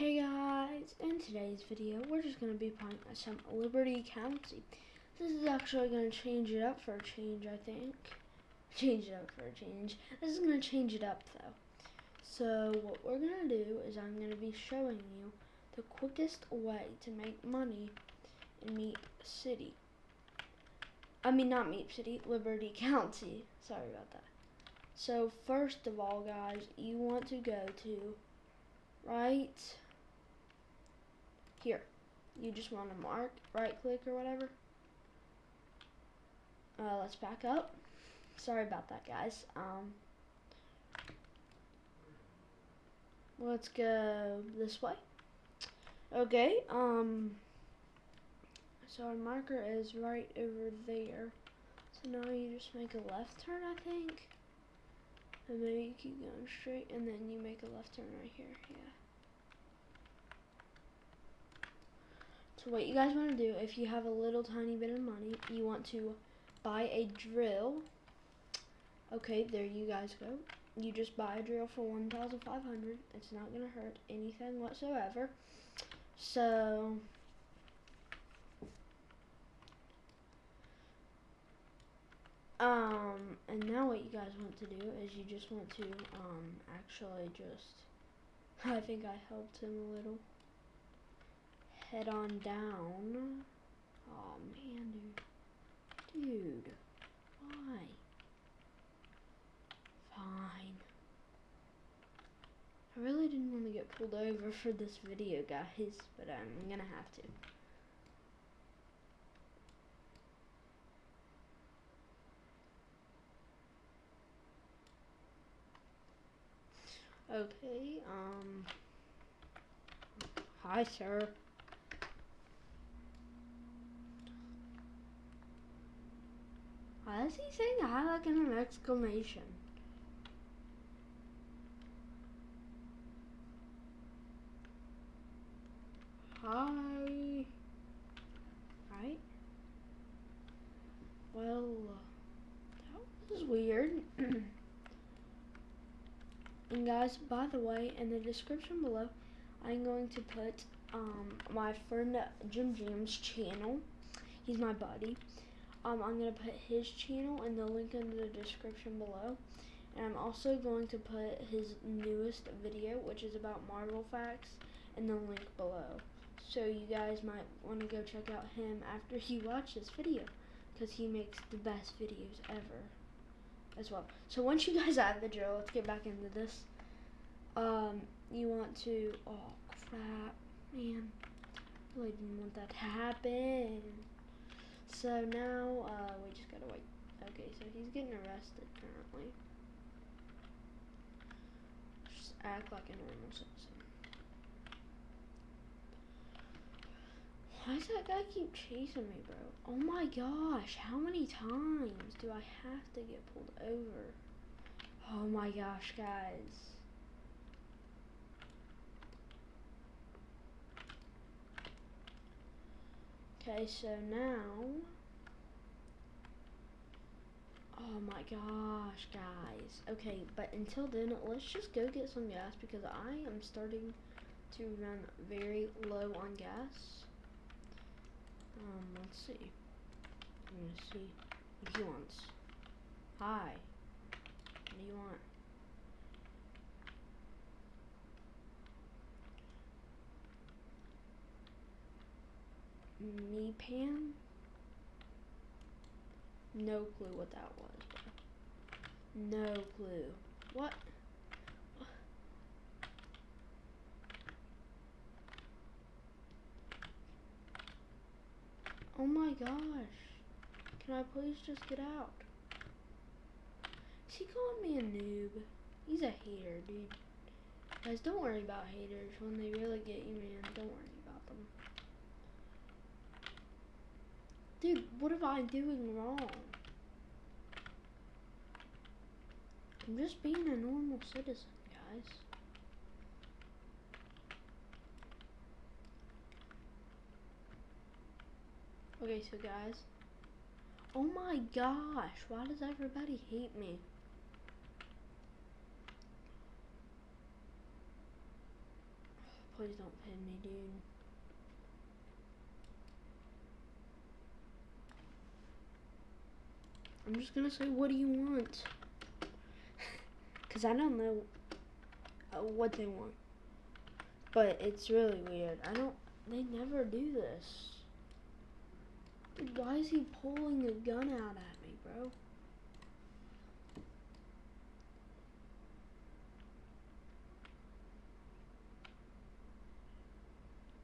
Hey guys, in today's video we're just going to be playing some Liberty County. This is actually going to change it up for a change, I think. Change it up for a change. This is going to change it up though. So what we're going to do is I'm going to be showing you the quickest way to make money in Meep City. I mean not Meep City, Liberty County. Sorry about that. So first of all guys, you want to go to right here. You just want to right click or whatever. Let's back up. Sorry about that guys. Let's go this way. Okay, so our marker is right over there. So now you just make a left turn, I think. And then you keep going straight and then you make a left turn right here, yeah. So what you guys want to do, if you have a little tiny bit of money, you want to buy a drill. Okay, there you guys go. You just buy a drill for 1,500. It's not going to hurt anything whatsoever. So and now what you guys want to do is you just want to actually just, I think I helped him a little. Head on down. Oh man, dude, why? Fine. I really didn't want to get pulled over for this video, guys, but I'm gonna have to. Okay, hi, sir. Why is he saying hi like in an exclamation? Hi. Right? Well, that was weird. And guys, by the way, in the description below, I'm going to put my friend Jim Jam's channel. He's my buddy. I'm going to put his channel in the link in the description below. And I'm also going to put his newest video, which is about Marvel facts, in the link below. So you guys might want to go check out him after you watch this video, because he makes the best videos ever as well. So once you guys have the drill, let's get back into this. You want to, oh crap, man, really didn't want that to happen. So now, we just gotta wait. Okay, so he's getting arrested currently. Just act like a normal citizen. Why does that guy keep chasing me, bro? Oh my gosh, how many times do I have to get pulled over? Oh my gosh, guys. Okay, so now, oh my gosh, guys. Okay, but until then, let's just go get some gas because I am starting to run very low on gas. Let's see. I'm gonna see what he wants. Hi. What do you want? Me pan? No clue what that was, bro. No clue. What? Oh my gosh. Can I please just get out? Is he calling me a noob? He's a hater, dude. Guys, don't worry about haters. When they really get you, man, don't worry about them. Dude, what am I doing wrong? I'm just being a normal citizen, guys. Okay, so guys. Oh my gosh, why does everybody hate me? please don't pin me, dude. I'm just gonna say, what do you want? Because I don't know what they want. But it's really weird. They never do this. Dude, why is he pulling a gun out at me, bro?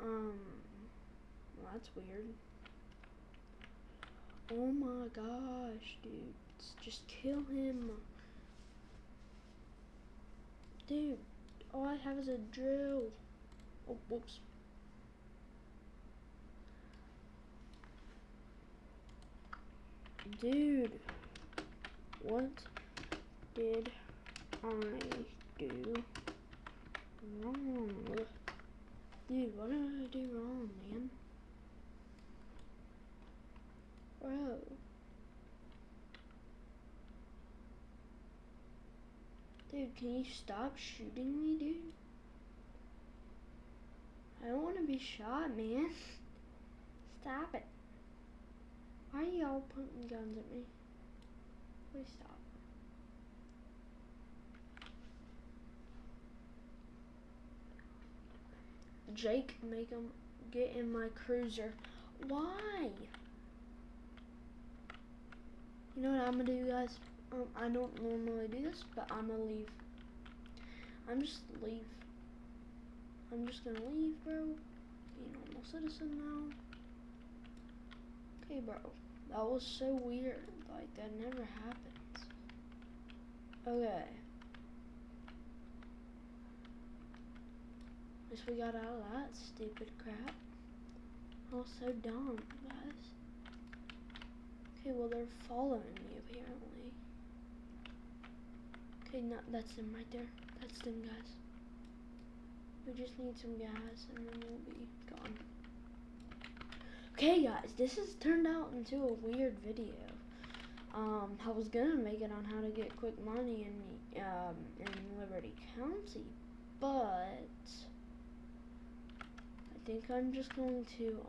Well, that's weird. Oh my gosh, dude. Just kill him. Dude, all I have is a drill. Oh, whoops. Dude, what did I do wrong? Dude, what did I do wrong, man? Bro. Dude, can you stop shooting me, dude? I don't want to be shot, man. Stop it. Why are y'all pointing guns at me? Please stop. Jake, make him get in my cruiser. Why? You know what I'm gonna do, guys? I don't normally do this, but I'm gonna leave. I'm just gonna leave, bro. Be a normal citizen now. Okay, bro. That was so weird. Like, that never happens. Okay. At least we got out of that stupid crap. I was so dumb, guys. Okay, well, they're following me, apparently. Okay, no, that's them right there. That's them, guys. We just need some gas, and then we'll be gone. Okay, guys, this has turned out into a weird video. I was gonna make it on how to get quick money in Liberty County, but I think I'm just going to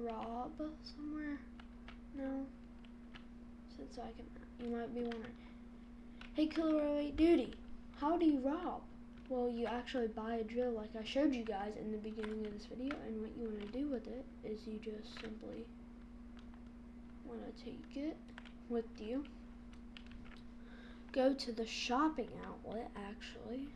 rob somewhere now. Since I can, you might be wondering, hey, Killer 08 Duty, how do you rob? Well, you actually buy a drill like I showed you guys in the beginning of this video, and what you want to do with it is you just simply want to take it with you, go to the shopping outlet actually,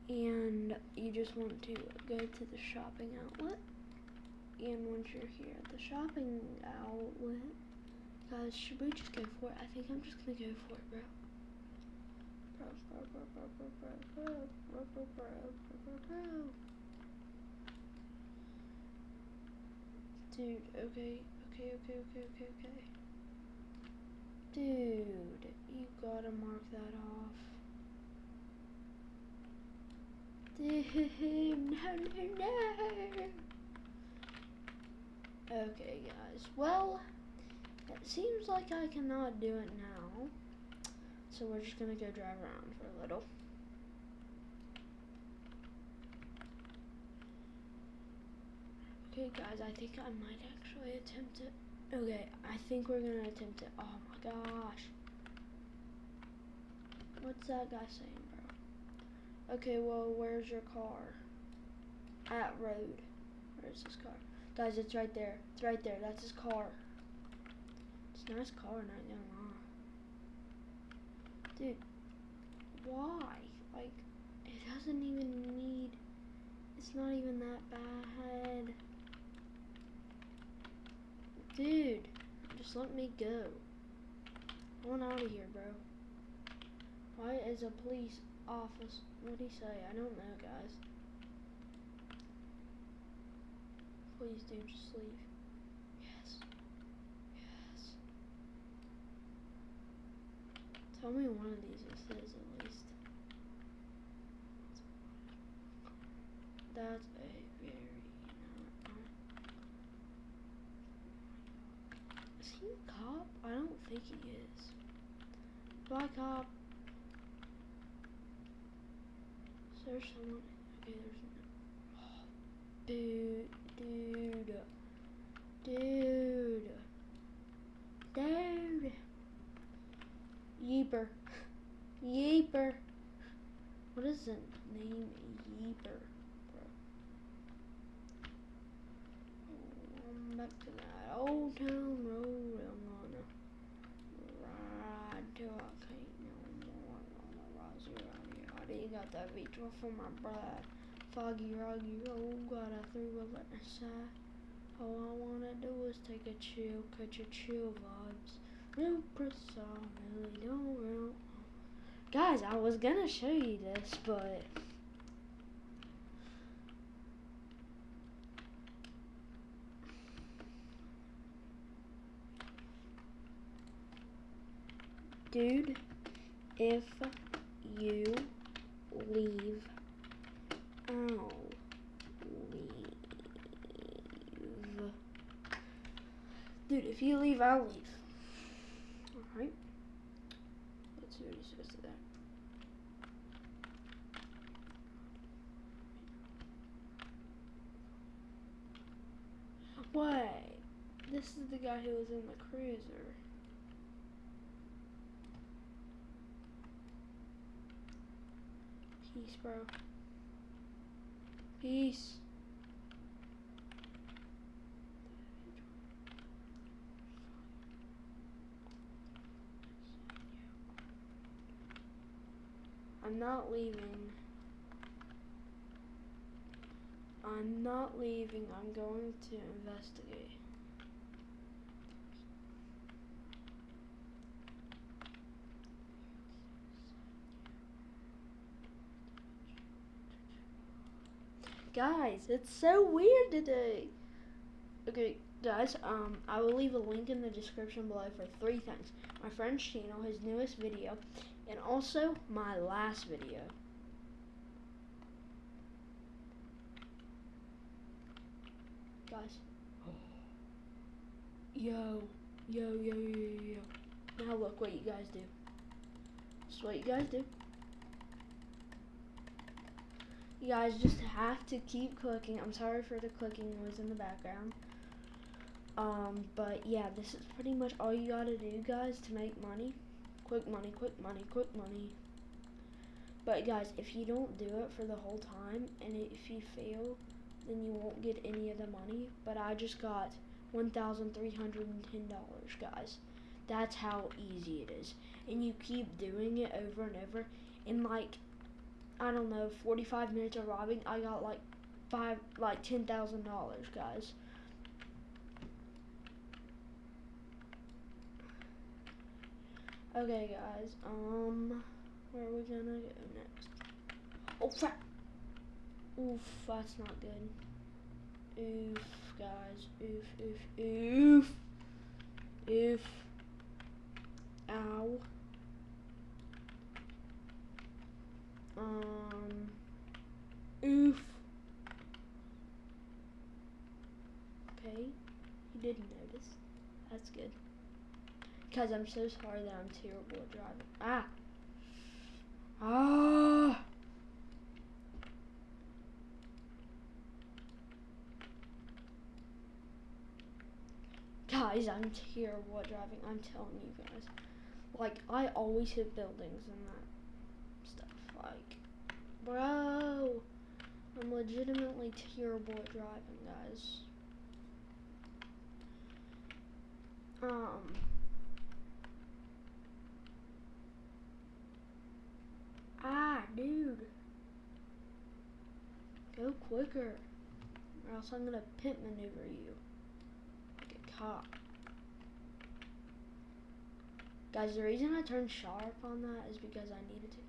and you just want to go to the shopping outlet, and once you're here at the shopping outlet, guys, should we just go for it? I think I'm just gonna go for it, bro. Dude, okay. Dude, you gotta mark that off. Dude, no. Okay, guys. Well, it seems like I cannot do it now. So we're just gonna go drive around for a little. Okay, guys, I think I might actually attempt it. Okay, I think we're gonna attempt it. Oh my gosh. What's that guy saying, bro? Okay, well, where's your car? At road. Where's his car? Guys, it's right there. It's right there. That's his car. It's a nice car, not gonna lie. Dude, why? Like, it doesn't even need, it's not even that bad. Dude, just let me go. I want out of here, bro. Why is a police office, what'd he say? I don't know, guys. Please, dude, just leave. Yes. Yes. Tell me one of these it says at least. That's a very, is he a cop? I don't think he is. Bye, cop. There's someone. Okay, there's no. Dude. Yeeper. What is the name Yeeper, bro? I'm back to that old town road. I'm gonna ride till I can't no more. I'm gonna rise around here. I got that V12 for my bride. Foggy roggy road, got a 3-wheeler inside. All I wanna do is take a chill, catch a chill vibes. Real precise, really don't real. Guys, I was gonna show you this, but dude, if you leave, I'll leave. Dude, if you leave, I'll leave. Alright. Let's see what he says to that. Wait. This is the guy who was in the cruiser. Peace, bro. Peace. I'm not leaving. I'm going to investigate. Guys, it's so weird today. Okay, guys, I will leave a link in the description below for 3 things. My friend's channel, his newest video, and also my last video. Guys. Yo. Now look what you guys do. This is what you guys do. You guys just have to keep clicking. I'm sorry for the clicking noise in the background. But yeah, this is pretty much all you gotta do, guys, to make money. Quick money. But guys, if you don't do it for the whole time, and if you fail, then you won't get any of the money. But I just got $1,310, guys. That's how easy it is. And you keep doing it over and over. In like, I don't know, 45 minutes of robbing, I got like $10,000, guys. Okay, guys, where are we gonna go next? Oh, crap! Oof, that's not good. Oof, guys, oof. Ow. Oof. Okay, you didn't notice. That's good. Because I'm so sorry that I'm terrible at driving. Guys, I'm terrible at driving. I'm telling you guys. Like, I always hit buildings and that stuff. Like, bro, I'm legitimately terrible at driving, guys. Dude. Go quicker. Or else I'm gonna pit maneuver you. Like a cop. Guys, the reason I turned sharp on that is because I needed to.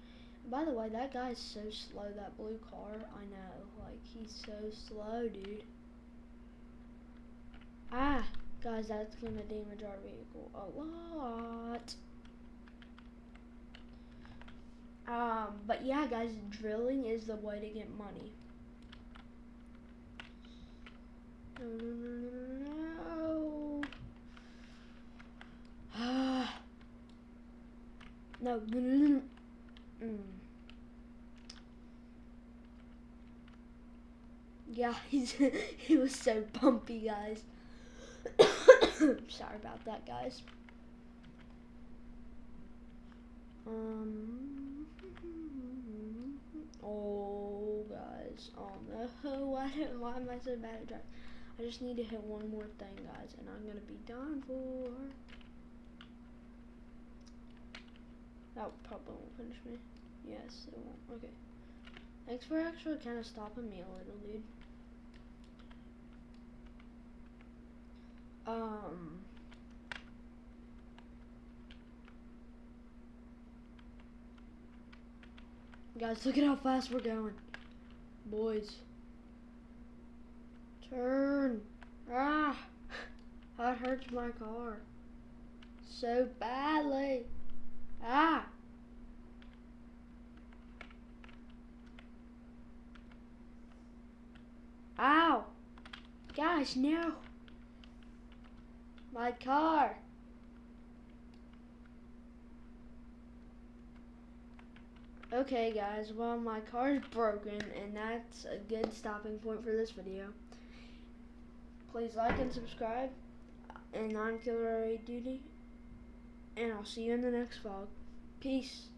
And by the way, that guy's so slow, that blue car. I know. Like, he's so slow, dude. Guys, that's gonna damage our vehicle a lot. But yeah, guys, drilling is the way to get money. No. Guys, it was so bumpy, guys. Sorry about that, guys. Oh, guys. Oh no. Why am I so bad at driving? I just need to hit one more thing, guys, and I'm gonna be done for. That probably won't finish me. Yes, it won't. Okay. Thanks for actually kind of stopping me a little, dude. Guys, look at how fast we're going. Boys. Turn. Ah. That hurts my car. So badly. Ah. Ow. Guys, no. My car. Okay guys, well my car is broken and that's a good stopping point for this video. Please like and subscribe, and I'm Killer 8 Duty, and I'll see you in the next vlog. Peace.